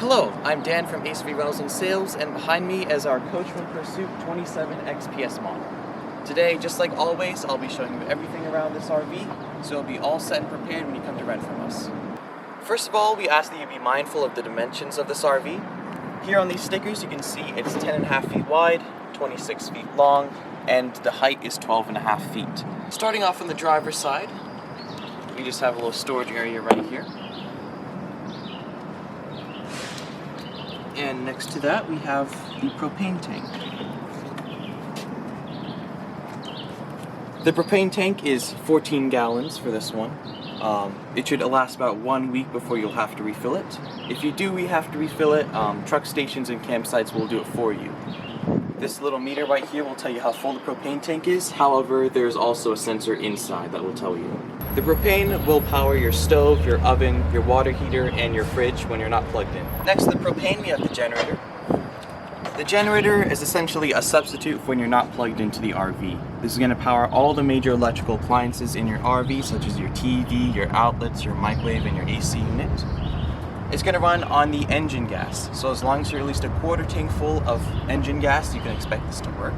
Hello, I'm Dan from ACV Rentals and Sales, and behind me is our Coachmen Pursuit 27 XPS model. Today, just like always, I'll be showing you everything around this RV, so it'll be all set and prepared when you come to rent from us. First of all, we ask that you be mindful of the dimensions of this RV. Here on these stickers, you can see it's 10.5 feet wide, 26 feet long, and the height is 12.5 feet. Starting off on the driver's side, we just have a little storage area right here. And next to that, we have the propane tank. The propane tank is 14 gallons for this one. It should last about 1 week before you'll have to refill it. If you do have to refill it, truck stations and campsites will do it for you. This little meter right here will tell you how full the propane tank is. However, there's also a sensor inside that will tell you. The propane will power your stove, your oven, your water heater, and your fridge when you're not plugged in. Next to the propane, we have the generator. The generator is essentially a substitute for when you're not plugged into the RV. This is going to power all the major electrical appliances in your RV, such as your TV, your outlets, your microwave, and your AC unit. It's going to run on the engine gas, so as long as you're at least a quarter tank full of engine gas, you can expect this to work.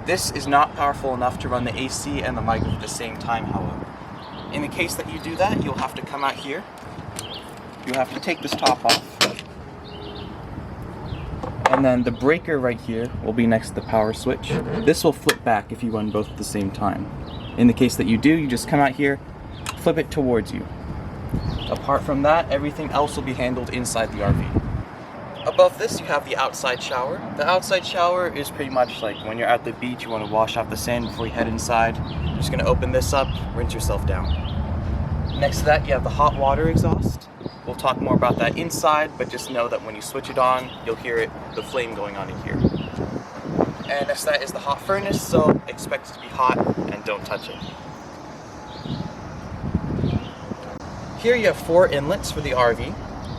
This is not powerful enough to run the AC and the microwave at the same time, however. In the case that you do that, you'll have to come out here. You'll have to take this top off. And then the breaker right here will be next to the power switch. This will flip back if you run both at the same time. In the case that you do, you just come out here, flip it towards you. Apart from that, everything else will be handled inside the RV. Above this, you have the outside shower. The outside shower is pretty much like when you're at the beach, you want to wash off the sand before you head inside. You're just going to open this up, rinse yourself down. Next to that, you have the hot water exhaust. We'll talk more about that inside, but just know that when you switch it on, you'll hear the flame going on in here. And next to that is the hot furnace, so expect it to be hot and don't touch it. Here you have 4 inlets for the RV.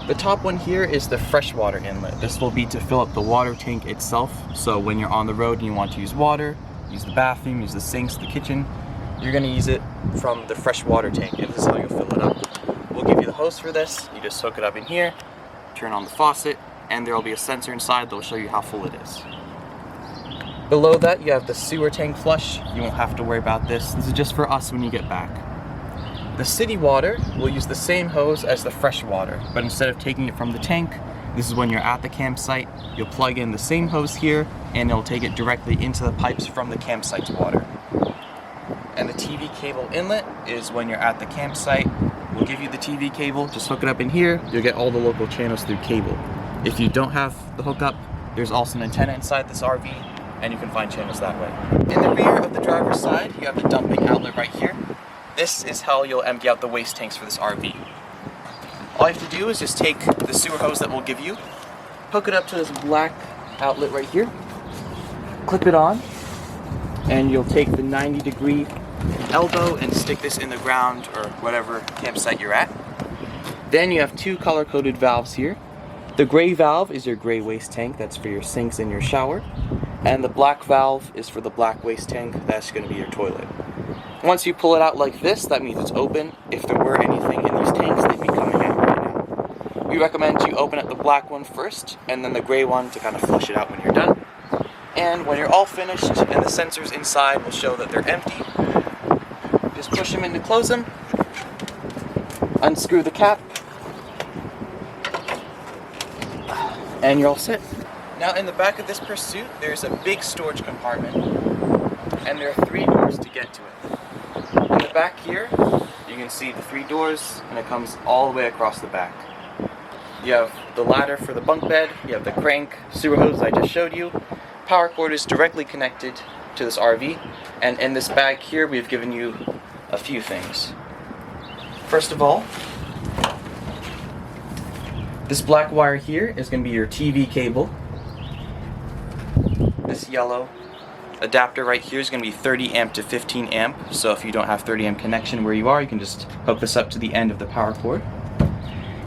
The top one here is the freshwater inlet. This will be to fill up the water tank itself. So when you're on the road and you want to use water, use the bathroom, use the sinks, the kitchen, you're going to use it from the freshwater tank, and this is how you'll fill it up. We'll give you the hose for this. You just hook it up in here, turn on the faucet, and there will be a sensor inside that will show you how full it is. Below that, you have the sewer tank flush. You won't have to worry about this. This is just for us when you get back. The city water will use the same hose as the fresh water, but instead of taking it from the tank, this is when you're at the campsite, you'll plug in the same hose here, and it'll take it directly into the pipes from the campsite's water. And the TV cable inlet is when you're at the campsite. We'll give you the TV cable, just hook it up in here, you'll get all the local channels through cable. If you don't have the hookup, there's also an antenna inside this RV, and you can find channels that way. In the rear of the driver's side, you have the dumping outlet right here. This is how you'll empty out the waste tanks for this RV. All you have to do is just take the sewer hose that we'll give you, hook it up to this black outlet right here, clip it on, and you'll take the 90-degree elbow and stick this in the ground or whatever campsite you're at. Then you have 2 color-coded valves here. The gray valve is your gray waste tank, that's for your sinks and your shower. And the black valve is for the black waste tank, that's going to be your toilet. Once you pull it out like this, that means it's open. If there were anything in these tanks, they'd be coming out right now. We recommend you open up the black one first, and then the gray one to kind of flush it out when you're done. And when you're all finished, and the sensors inside will show that they're empty, just push them in to close them, unscrew the cap, and you're all set. Now in the back of this Pursuit, there's a big storage compartment, and there are 3 doors to get to it. In the back here, you can see the 3 doors, and it comes all the way across the back. You have the ladder for the bunk bed, you have the crank, sewer hose I just showed you, power cord is directly connected to this RV, and in this bag here, we've given you a few things. First of all, this black wire here is going to be your TV cable. This yellow adapter right here is going to be 30 amp to 15 amp, so if you don't have 30 amp connection where you are, you can just hook this up to the end of the power cord.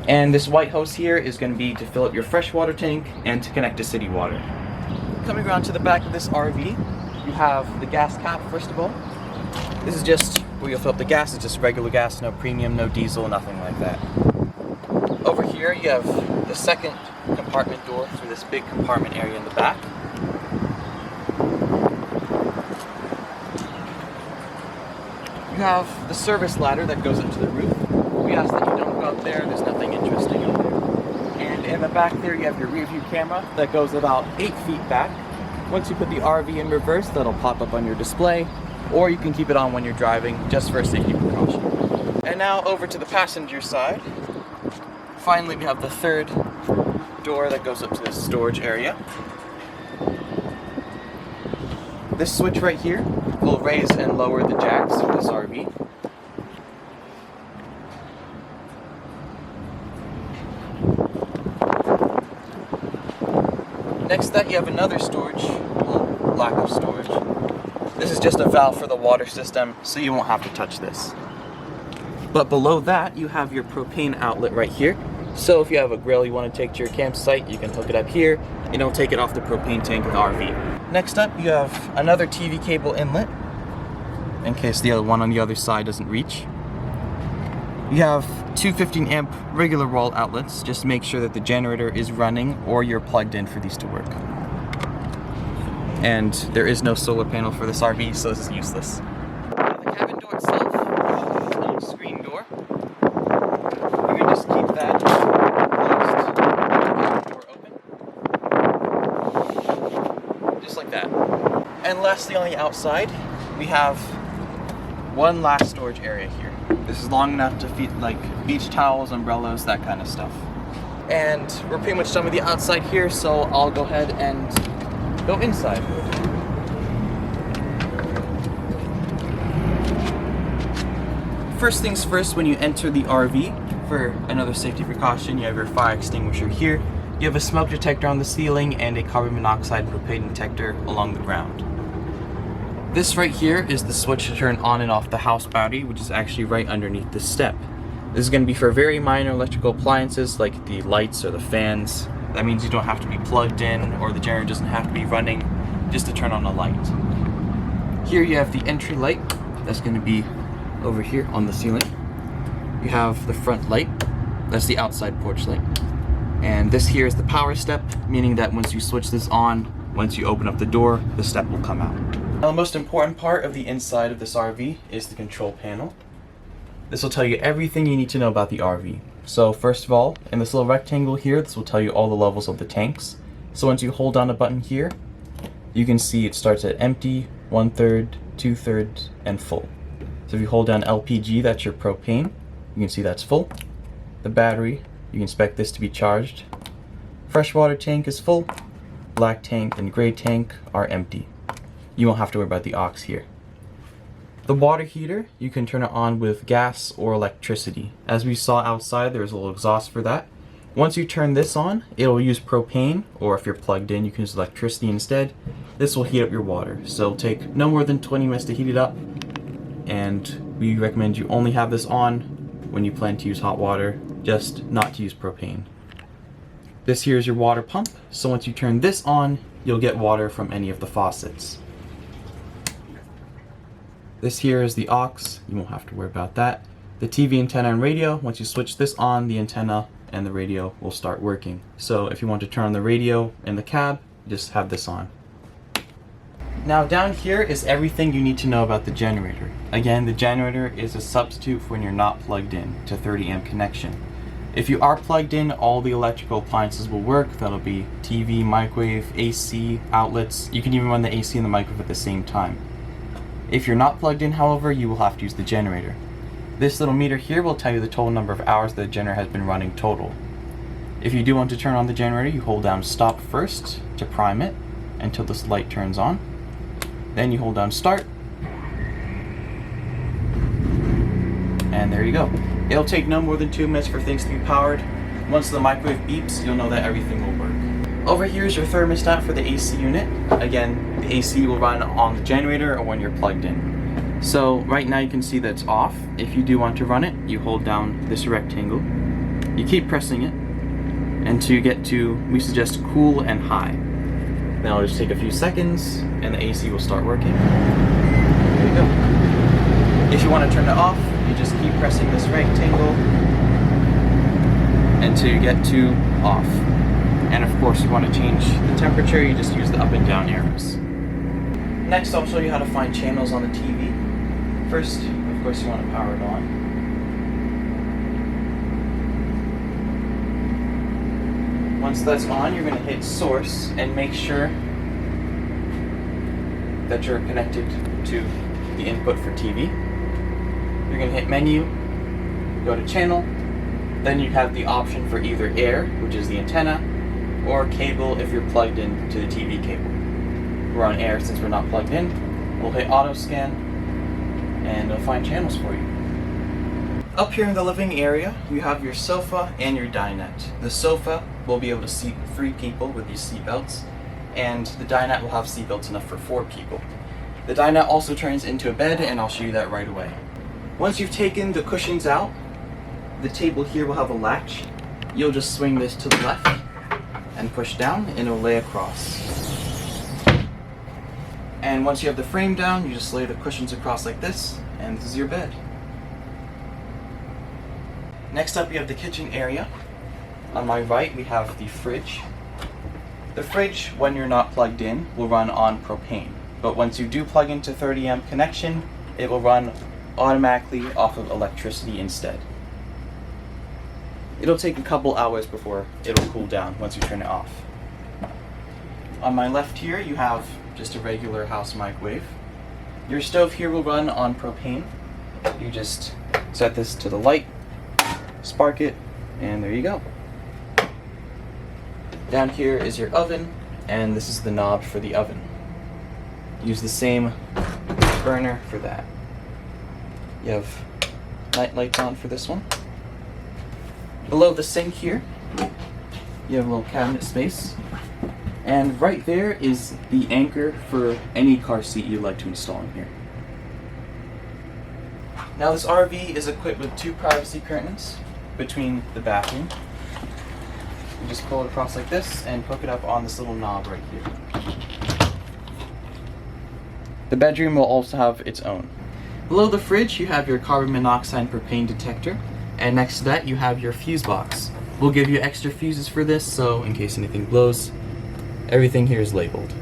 And this white hose here is going to be to fill up your freshwater tank and to connect to city water. Coming around to the back of this RV, you have the gas cap first of all. This is just where you'll fill up the gas. It's just regular gas, no premium, no diesel, nothing like that. Over here you have the second compartment door through this big compartment area in the back. You have the service ladder that goes up to the roof. We ask that you don't go up there, there's nothing interesting up there. And in the back there you have your rear view camera that goes about 8 feet back. Once you put the RV in reverse, that'll pop up on your display, or you can keep it on when you're driving, just for a safety precaution. And now over to the passenger side. Finally, we have the third door that goes up to this storage area. This switch right here will raise and lower the jacks for this RV. Next to that, you have another storage, well, lack of storage. This is just a valve for the water system, so you won't have to touch this. But below that, you have your propane outlet right here. So if you have a grill you want to take to your campsite, you can hook it up here, and it'll take it off the propane tank in the RV. Next up, you have another TV cable inlet, in case the other one on the other side doesn't reach. You have two 15 amp regular wall outlets. Just make sure that the generator is running or you're plugged in for these to work. And there is no solar panel for this RV, so this is useless. The cabin door itself is a little screen door. You can just keep that closed, the door open, just like that. And lastly, on the outside, we have one last storage area here. This is long enough to fit like beach towels, umbrellas, that kind of stuff. And we're pretty much done with the outside here, so I'll go ahead and go inside. First things first, when you enter the RV, for another safety precaution, you have your fire extinguisher here. You have a smoke detector on the ceiling and a carbon monoxide propane detector along the ground. This right here is the switch to turn on and off the house battery, which is actually right underneath this step. This is going to be for very minor electrical appliances like the lights or the fans. That means you don't have to be plugged in, or the generator doesn't have to be running just to turn on a light. Here you have the entry light that's going to be over here on the ceiling. You have the front light, that's the outside porch light. And this here is the power step, meaning that once you switch this on, once you open up the door, the step will come out. Now, the most important part of the inside of this RV is the control panel. This will tell you everything you need to know about the RV. So first of all, in this little rectangle here, this will tell you all the levels of the tanks. So once you hold down a button here, you can see it starts at empty, 1/3, 2/3, and full. So if you hold down LPG, that's your propane, you can see that's full. The battery, you can expect this to be charged. Freshwater tank is full. Black tank and gray tank are empty. You won't have to worry about the aux here. The water heater, you can turn it on with gas or electricity. As we saw outside, there's a little exhaust for that. Once you turn this on, it'll use propane, or if you're plugged in, you can use electricity instead. This will heat up your water, so it'll take no more than 20 minutes to heat it up, and we recommend you only have this on when you plan to use hot water, just not to use propane. This here is your water pump, so once you turn this on, you'll get water from any of the faucets. This here is the aux, you won't have to worry about that. The TV antenna and radio, once you switch this on, the antenna and the radio will start working. So if you want to turn on the radio in the cab, just have this on. Now down here is everything you need to know about the generator. Again, the generator is a substitute for when you're not plugged in to 30 amp connection. If you are plugged in, all the electrical appliances will work. That'll be TV, microwave, AC, outlets. You can even run the AC and the microwave at the same time. If you're not plugged in, however, you will have to use the generator. This little meter here will tell you the total number of hours the generator has been running total. If you do want to turn on the generator, you hold down stop first to prime it until this light turns on. Then you hold down start. And there you go. It'll take no more than 2 minutes for things to be powered. Once the microwave beeps, you'll know that everything will work. Over here is your thermostat for the AC unit. Again, the AC will run on the generator or when you're plugged in. So right now you can see that it's off. If you do want to run it, you hold down this rectangle. You keep pressing it until you get to, we suggest, cool and high. Then it'll just take a few seconds and the AC will start working. There you go. If you want to turn it off, you just keep pressing this rectangle until you get to off. And of course, you want to change the temperature, you just use the up and down arrows. Next, I'll show you how to find channels on the TV. First, of course, you want to power it on. Once that's on, you're going to hit source and make sure that you're connected to the input for TV. You're going to hit menu, go to channel, then you have the option for either air, which is the antenna, or cable if you're plugged in to the TV cable. We're on air since we're not plugged in. We'll hit auto scan and it'll find channels for you. Up here in the living area, you have your sofa and your dinette. The sofa will be able to seat 3 people with these seat belts, and the dinette will have seat belts enough for 4 people. The dinette also turns into a bed, and I'll show you that right away. Once you've taken the cushions out, the table here will have a latch. You'll just swing this to the left and push down, and it'll lay across. And once you have the frame down, you just lay the cushions across like this, and this is your bed. Next up, you have the kitchen area. On my right, we have the fridge. The fridge, when you're not plugged in, will run on propane. But once you do plug into 30 amp connection, it will run automatically off of electricity instead. It'll take a couple hours before it'll cool down once you turn it off. On my left here, you have just a regular house microwave. Your stove here will run on propane. You just set this to the light, spark it, and there you go. Down here is your oven, and this is the knob for the oven. Use the same burner for that. You have night lights on for this one. Below the sink here, you have a little cabinet space. And right there is the anchor for any car seat you'd like to install in here. Now this RV is equipped with 2 privacy curtains between the bathroom. You just pull it across like this and hook it up on this little knob right here. The bedroom will also have its own. Below the fridge, you have your carbon monoxide and propane detector, and next to that you have your fuse box. We'll give you extra fuses for this, so in case anything blows, everything here is labeled.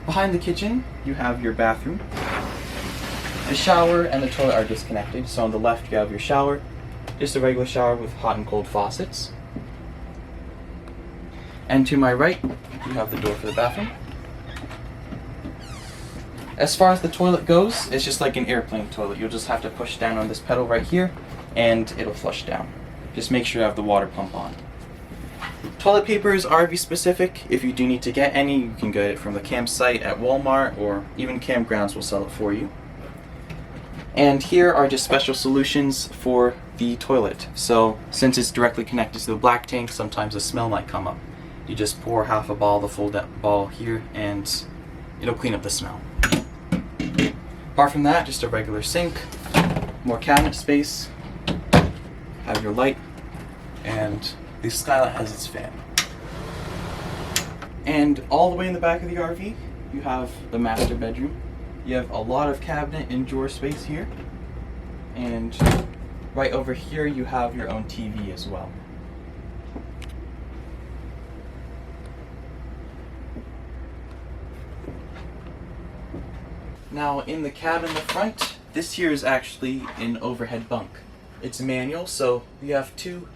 Behind the kitchen, you have your bathroom. The shower and the toilet are disconnected, so on the left you have your shower, just a regular shower with hot and cold faucets. And to my right, you have the door for the bathroom. As far as the toilet goes, it's just like an airplane toilet. You'll just have to push down on this pedal right here, and it'll flush down. Just make sure you have the water pump on. Toilet paper is RV specific. If you do need to get any, you can get it from the campsite at Walmart, or even campgrounds will sell it for you. And here are just special solutions for the toilet. So since it's directly connected to the black tank, sometimes a smell might come up. You just pour half a ball, the full ball here, and it'll clean up the smell. Apart from that, just a regular sink, more cabinet space, have your light, and the skylight has its fan. And all the way in the back of the RV, you have the master bedroom. You have a lot of cabinet and drawer space here, and right over here you have your own TV as well. Now in the cab in the front, this here is actually an overhead bunk. It's manual, so you have 2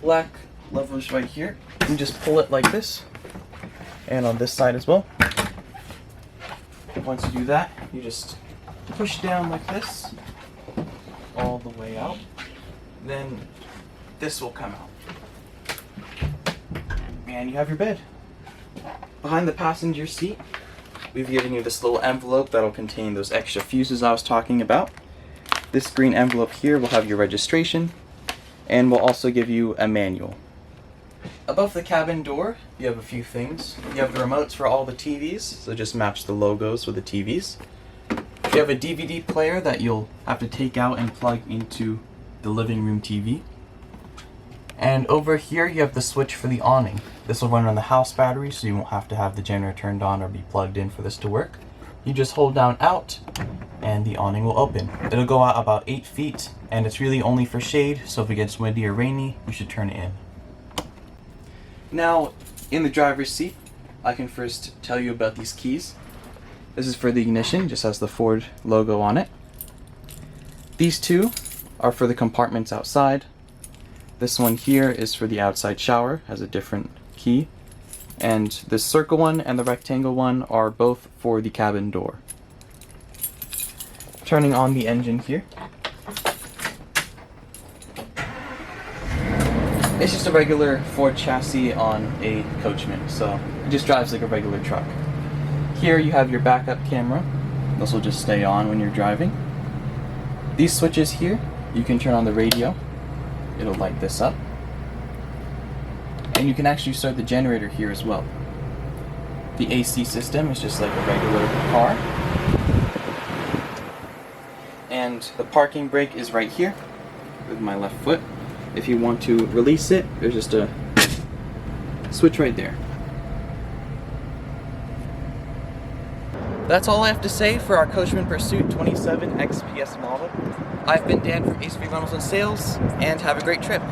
black levers right here. You just pull it like this, and on this side as well. Once you do that, you just push down like this, all the way out. Then this will come out. And you have your bed. Behind the passenger seat, we've given you this little envelope that'll contain those extra fuses I was talking about. This green envelope here will have your registration, and will also give you a manual. Above the cabin door, you have a few things. You have the remotes for all the TVs, so just match the logos with the TVs. You have a DVD player that you'll have to take out and plug into the living room TV. And over here you have the switch for the awning. This will run on the house battery, so you won't have to have the generator turned on or be plugged in for this to work. You just hold down out and the awning will open. It'll go out about 8 feet and it's really only for shade, so if it gets windy or rainy, you should turn it in. Now, in the driver's seat, I can first tell you about these keys. This is for the ignition, just has the Ford logo on it. These two are for the compartments outside. This one here is for the outside shower, has a different key. And this circle one and the rectangle one are both for the cabin door. Turning on the engine here. It's just a regular Ford chassis on a Coachmen, so it just drives like a regular truck. Here you have your backup camera. This will just stay on when you're driving. These switches here, you can turn on the radio. It'll light this up. And you can actually start the generator here as well. The AC system is just like a regular car. And the parking brake is right here with my left foot. If you want to release it, there's just a switch right there. That's all I have to say for our Coachmen Pursuit 27 XPS model. I've been Dan from Ace Rentals and Sales, and have a great trip.